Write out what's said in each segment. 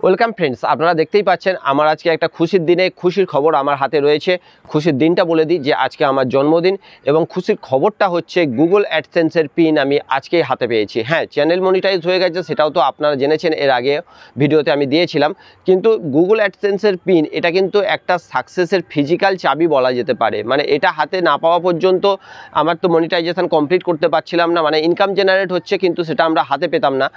Welcome friends, আপনারা দেখতেই পাচ্ছেন আমার আজকে একটা খুশির দিনে খুশির খবর আমার হাতে রয়েছে। খুশির দিনটা বলে দিই যে আজকে আমার জন্মদিন এবং খুশির খবরটা হচ্ছে গুগল অ্যাডসেন্সের পিন আমি আজকেই হাতে পেয়েছি। হ্যাঁ, চ্যানেল মনিটাইজ হয়ে গেছে, সেটাও তো আপনারা জেনেছেন, এর আগে ভিডিওতে আমি দিয়েছিলাম। কিন্তু গুগল অ্যাডসেন্সের পিন এটা কিন্তু একটা সাকসেসের ফিজিক্যাল চাবি বলা যেতে পারে। মানে এটা হাতে না পাওয়া পর্যন্ত আমার তো মনিটাইজেশন কমপ্লিট করতে পারছিলাম না, মানে ইনকাম জেনারেট হচ্ছে কিন্তু সেটা আমরা হাতে পেতাম না।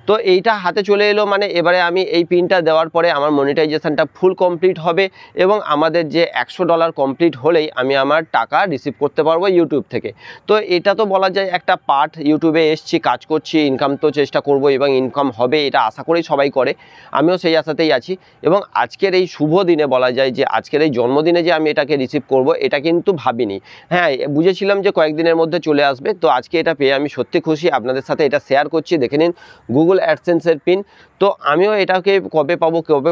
তো এইটা হাতে চলে এলো, মানে এবারে আমি এই পিনটা দেওয়ার পরে আমার মনিটাইজেশনটা ফুল কমপ্লিট হবে এবং আমাদের যে $100 কমপ্লিট হলেই আমি আমার টাকা রিসিভ করতে পারবো ইউটিউব থেকে। তো এটা তো বলা যায় একটা পার্ট, ইউটিউবে এসছি, কাজ করছি, ইনকাম তো চেষ্টা করব এবং ইনকাম হবে এটা আশা করেই সবাই করে, আমিও সেই আশাতেই আছি। এবং আজকের এই শুভ দিনে বলা যায় যে আজকের এই জন্মদিনে যে আমি এটাকে রিসিভ করব এটা কিন্তু ভাবিনি। হ্যাঁ, বুঝেছিলাম যে কয়েকদিনের মধ্যে চলে আসবে, তো আজকে এটা পেয়ে আমি সত্যি খুশি। আপনাদের সাথে এটা শেয়ার করছি, দেখে নিন গুগল অ্যাডসেন্সের পিন। তো আমিও এটাকে কবে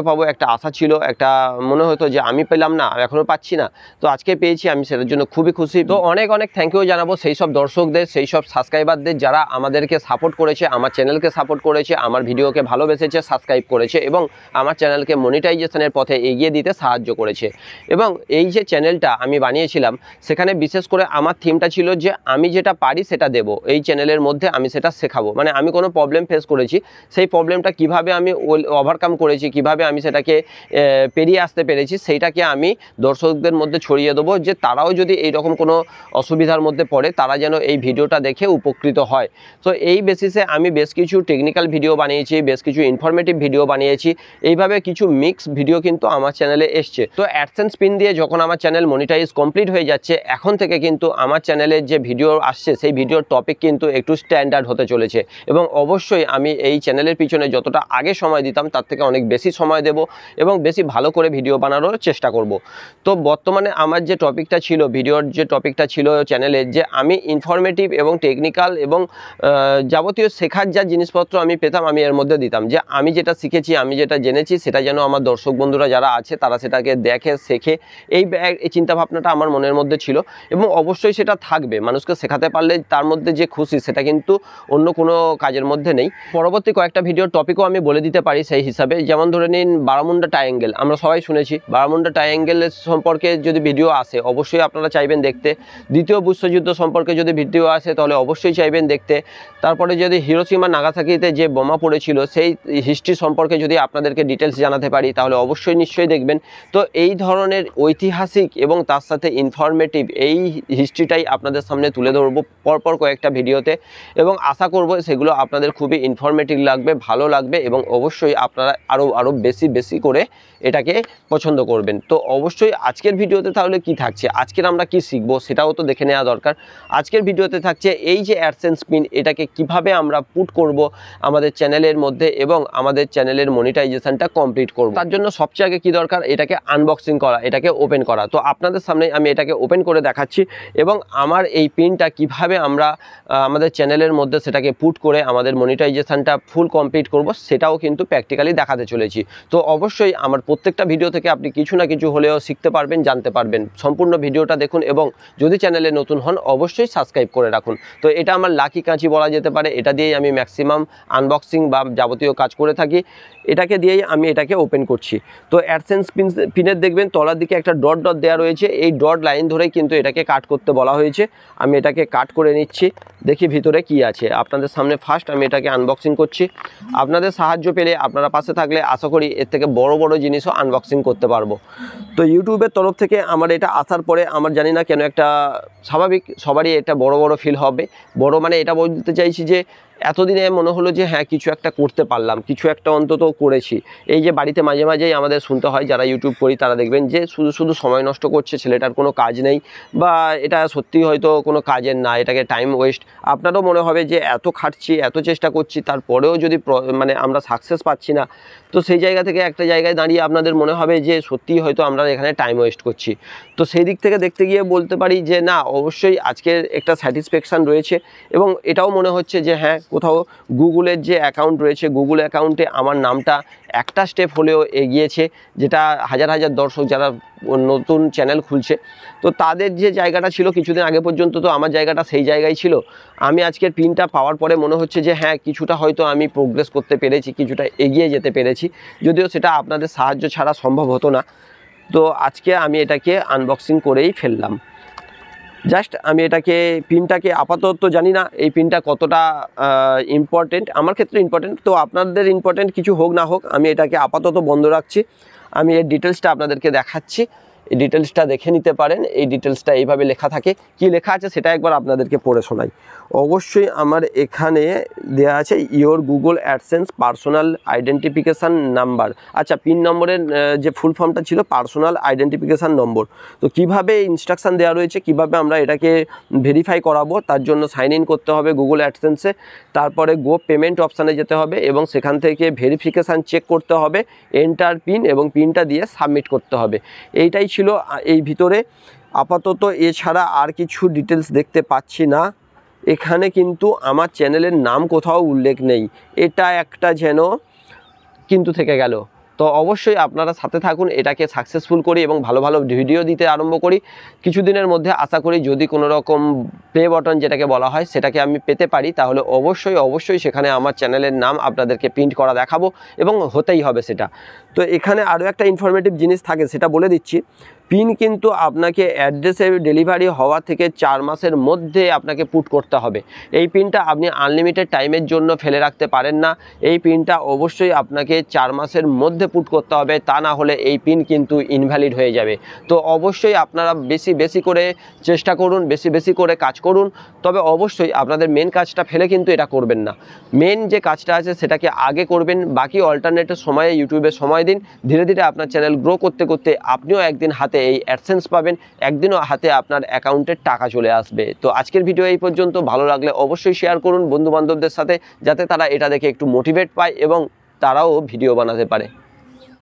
পাবো একটা আশা ছিল, একটা মনে হতো যে আমি পেলাম না, এখনও পাচ্ছি না, তো আজকে পেয়েছি, আমি সেটার জন্য খুবই খুশি। তো অনেক অনেক থ্যাংক ইউ জানাবো সেই সব দর্শকদের, সেই সব সাবস্ক্রাইবারদের যারা আমাদেরকে সাপোর্ট করেছে, আমার চ্যানেলকে সাপোর্ট করেছে, আমার ভিডিওকে ভালোবেসেছে, সাবস্ক্রাইব করেছে এবং আমার চ্যানেলকে মনিটাইজেশনের পথে এগিয়ে দিতে সাহায্য করেছে। এবং এই যে চ্যানেলটা আমি বানিয়েছিলাম সেখানে বিশেষ করে আমার থিমটা ছিল যে আমি যেটা পারি সেটা দেব, এই চ্যানেলের মধ্যে আমি সেটা শেখাবো। মানে আমি কোনো প্রবলেম ফেস করেছি, সেই প্রবলেমটা কিভাবে আমি ওভারকাম করেছি, কিভাবে আমি সেটাকে পেরিয়ে আসতে পেরেছি, সেইটাকে আমি দর্শকদের মধ্যে ছড়িয়ে দেবো, যে তারাও যদি এইরকম কোনো অসুবিধার মধ্যে পড়ে তারা যেন এই ভিডিওটা দেখে উপকৃত হয়। তো এই বেসিসে আমি বেশ কিছু টেকনিক্যাল ভিডিও বানিয়েছি, বেশ কিছু ইনফরমেটিভ ভিডিও বানিয়েছি, এইভাবে কিছু মিক্স ভিডিও কিন্তু আমার চ্যানেলে এসছে। তো অ্যাডসেন্স পিন দিয়ে যখন আমার চ্যানেল মনিটাইজ কমপ্লিট হয়ে যাচ্ছে, এখন থেকে কিন্তু আমার চ্যানেলের যে ভিডিও আসছে সেই ভিডিওর টপিক কিন্তু একটু স্ট্যান্ডার্ড হতে চলেছে এবং অবশ্যই আমি এই চ্যানেলের পিছনে যতটা আগে সময় দিতাম তার থেকে অনেক বেশি সময় দেব এবং বেশি ভালো করে ভিডিও বানানোর চেষ্টা করব। তো বর্তমানে আমার যে টপিকটা ছিল, ভিডিওর যে টপিকটা ছিল চ্যানেলের, যে আমি ইনফরমেটিভ এবং টেকনিক্যাল এবং যাবতীয় শেখার যা জিনিসপত্র আমি পেতাম আমি এর মধ্যে দিতাম, যে আমি যেটা শিখেছি, আমি যেটা জেনেছি সেটা যেন আমার দর্শক বন্ধুরা যারা আছে তারা সেটাকে দেখে, শেখে, এই চিন্তাভাবনাটা আমার মনের মধ্যে ছিল এবং অবশ্যই সেটা থাকবে। মানুষকে শেখাতে পারলে তার মধ্যে যে খুশি সেটা কিন্তু অন্য কোনো কাজের মধ্যে নেই। পরবর্তী কয়েকটা ভিডিওর টপিকও আমি বলে দিতে পারি সেই হিসাবে, যেমন ধরে নিন বারামুন্ডা ট্রায়াঙ্গেল, আমরা সবাই শুনেছি বারামুন্ডা ট্রায়াঙ্গেলের সম্পর্কে যদি ভিডিও আসে অবশ্যই আপনারা চাইবেন দেখতে। দ্বিতীয় বিশ্বযুদ্ধ সম্পর্কে যদি ভিডিও আসে তাহলে অবশ্যই চাইবেন দেখতে। তারপরে যদি হিরোশিমা নাগাসাকিতে যে বোমা পড়েছিল সেই হিস্ট্রি সম্পর্কে যদি আপনাদেরকে ডিটেলস জানাতে পারি তাহলে অবশ্যই নিশ্চয়ই দেখবেন। তো এই ধরনের ঐতিহাসিক এবং তার সাথে ইনফরমেটিভ এই হিস্ট্রিটাই আপনাদের সামনে তুলে ধরবো পরপর কয়েকটা ভিডিওতে এবং আশা করব সেগুলো আপনাদের খুবই ইনফরমেটিভ লাগবে, ভালো লাগবে এবং অবশ্যই আপনারা আরও বেশি করে এটাকে পছন্দ করবেন। তো অবশ্যই আজকের ভিডিওতে তাহলে কি থাকছে, আজকের আমরা কি শিখবো সেটাও তো দেখে নেওয়া দরকার। আজকের ভিডিওতে থাকছে এই যে অ্যাডসেন্স পিন, এটাকে কিভাবে আমরা পুট করব আমাদের চ্যানেলের মধ্যে এবং আমাদের চ্যানেলের মনিটাইজেশনটা কমপ্লিট করব। তার জন্য সবচেয়ে আগে কি দরকার, এটাকে আনবক্সিং করা, এটাকে ওপেন করা। তো আপনাদের সামনে আমি এটাকে ওপেন করে দেখাচ্ছি এবং আমার এই পিনটা কিভাবে আমরা আমাদের চ্যানেলের মধ্যে সেটাকে পুট করে আমাদের মনিটাইজেশনটা ফুল কমপ্লিট করব সেটাও কিন্তু প্র্যাকটিক্যালি দেখাতে চলেছি। তো অবশ্যই আমার প্রত্যেকটা ভিডিও থেকে আপনি কিছু না কিছু হলেও শিখতে পারবেন, জানতে পারবেন। সম্পূর্ণ ভিডিওটা দেখুন এবং যদি চ্যানেলে নতুন হন অবশ্যই সাবস্ক্রাইব করে রাখুন। তো এটা আমার লাকি কাঁচি বলা যেতে পারে, এটা দিয়েই আমি ম্যাক্সিমাম আনবক্সিং বা যাবতীয় কাজ করে থাকি, এটাকে দিয়েই আমি এটাকে ওপেন করছি। তো অ্যাডসেন্স পিনের দেখবেন তলার দিকে একটা ডট দেওয়া রয়েছে, এই ডট লাইন ধরেই কিন্তু এটাকে কাট করতে বলা হয়েছে। আমি এটাকে কাট করে নিচ্ছি, দেখি ভিতরে কি আছে। আপনাদের সামনে ফার্স্ট আমি এটাকে আনবক্সিং করছি। আপনাদের সাহায্য পেলে, আপনারা পাশে থাকলে আশা করি এর থেকে বড় জিনিসও আনবক্সিং করতে পারবো। তো ইউটিউবের তরফ থেকে আমার এটা আসার পরে আমার জানি না কেন একটা স্বাভাবিক সবারই এটা বড় ফিল হবে। বড় মানে এটা বলতে চাইছি যে এতদিনে মনে হলো যে হ্যাঁ কিছু একটা করতে পারলাম, কিছু একটা অন্তত করেছি। এই যে বাড়িতে মাঝে মাঝেই আমাদের শুনতে হয় যারা ইউটিউব করি তারা দেখবেন যে শুধু সময় নষ্ট করছে, ছেলেটার কোনো কাজ নেই বা এটা সত্যি হয়তো কোনো কাজের না, এটাকে টাইম ওয়েস্ট। আপনারও মনে হবে যে এত খাটছি, এত চেষ্টা করছি, তারপরেও যদি মানে আমরা সাকসেস পাচ্ছি না, তো সেই জায়গা থেকে একটা জায়গায় দাঁড়িয়ে আপনাদের মনে হবে যে সত্যিই হয়তো আমরা এখানে টাইম ওয়েস্ট করছি। তো সেই দিক থেকে দেখতে গিয়ে বলতে পারি যে না, অবশ্যই আজকের একটা স্যাটিসফ্যাকশান রয়েছে এবং এটাও মনে হচ্ছে যে হ্যাঁ কোথাও গুগলের যে অ্যাকাউন্ট রয়েছে গুগল অ্যাকাউন্টে আমার নামটা একটা স্টেপ হলেও এগিয়েছে, যেটা হাজার হাজার দর্শক যারা নতুন চ্যানেল খুলছে তো তাদের যে জায়গাটা ছিল কিছুদিন আগে পর্যন্ত, তো আমার জায়গাটা সেই জায়গায় ছিল। আমি আজকের পিনটা পাওয়ার পরে মনে হচ্ছে যে হ্যাঁ কিছুটা হয়তো আমি প্রোগ্রেস করতে পেরেছি, কিছুটা এগিয়ে যেতে পেরেছি, যদিও সেটা আপনাদের সাহায্য ছাড়া সম্ভব হতো না। তো আজকে আমি এটাকে আনবক্সিং করেই ফেললাম। জাস্ট আমি এটাকে পিনটাকে আপাতত জানি না এই পিনটা কতটা ইম্পর্টেন্ট, আমার ক্ষেত্রে ইম্পর্টেন্ট, তো আপনাদের ইম্পর্টেন্ট কিছু হোক না হোক আমি এটাকে আপাতত বন্ধ রাখছি। আমি এর ডিটেলসটা আপনাদেরকে দেখাচ্ছি, এই ডিটেলসটা দেখে নিতে পারেন। এই ডিটেলসটা এইভাবে লেখা থাকে, কি লেখা আছে সেটা একবার আপনাদেরকে পড়ে শোনাই। অবশ্যই আমার এখানে দেওয়া আছে your Google AdSense personal identification number. আচ্ছা, পিন নম্বরের যে ফুল ফর্মটা ছিল পার্সোনাল আইডেন্টিফিকেশান নম্বর। তো কিভাবে ইনস্ট্রাকশান দেওয়া রয়েছে, কিভাবে আমরা এটাকে ভেরিফাই করাবো, তার জন্য সাইন ইন করতে হবে গুগল অ্যাডসেন্সে, তারপরে গো পেমেন্ট অপশানে যেতে হবে এবং সেখান থেকে ভেরিফিকেশান চেক করতে হবে, এন্টার পিন এবং পিনটা দিয়ে সাবমিট করতে হবে। এইটাই ছিল এই ভিতরে। আপাতত এছাড়া আর কিছু ডিটেলস দেখতে পাচ্ছি না। এখানে কিন্তু আমার চ্যানেলের নাম কোথাও উল্লেখ নেই, এটা একটা যেন কিন্তু থেকে গেল। তো অবশ্যই আপনারা সাথে থাকুন, এটাকে সাকসেসফুল করি এবং ভালো ভালো ভিডিও দিতে আরম্ভ করি। কিছুদিনের মধ্যে আশা করি যদি কোনো রকম প্লে বাটন যেটাকে বলা হয় সেটাকে আমি পেতে পারি, তাহলে অবশ্যই সেখানে আমার চ্যানেলের নাম আপনাদেরকে প্রিন্ট করা দেখাবো এবং হতেই হবে সেটা। তো এখানে আরও একটা ইনফরমেটিভ জিনিস থাকে, সেটা বলে দিচ্ছি। পিন কিন্তু আপনাকে অ্যাড্রেসে ডেলিভারি হওয়া থেকে 4 মাসের মধ্যে আপনাকে পুট করতে হবে। এই পিনটা আপনি আনলিমিটেড টাইমের জন্য ফেলে রাখতে পারেন না। এই পিনটা অবশ্যই আপনাকে 4 মাসের মধ্যে পুট করতে হবে, তা না হলে এই পিন কিন্তু ইনভ্যালিড হয়ে যাবে। তো অবশ্যই আপনারা বেশি করে চেষ্টা করুন, বেশি করে কাজ করুন। তবে অবশ্যই আপনাদের মেন কাজটা ফেলে কিন্তু এটা করবেন না। মেন যে কাজটা আছে সেটাকে আগে করবেন, বাকি অল্টারনেটিভ সময়ে ইউটিউবে সময় দিন। ধীরে ধীরে আপনার চ্যানেল গ্রো করতে করতে আপনিও একদিন হাতে এই অ্যাডসেন্স পাবেন, একদিনও হাতে আপনার অ্যাকাউন্টের টাকা চলে আসবে। তো আজকের ভিডিও এই পর্যন্ত। ভালো লাগলে অবশ্যই শেয়ার করুন বন্ধু বান্ধবদের সাথে, যাতে তারা এটা দেখে একটু মোটিভেট পায় এবং তারাও ভিডিও বানাতে পারে।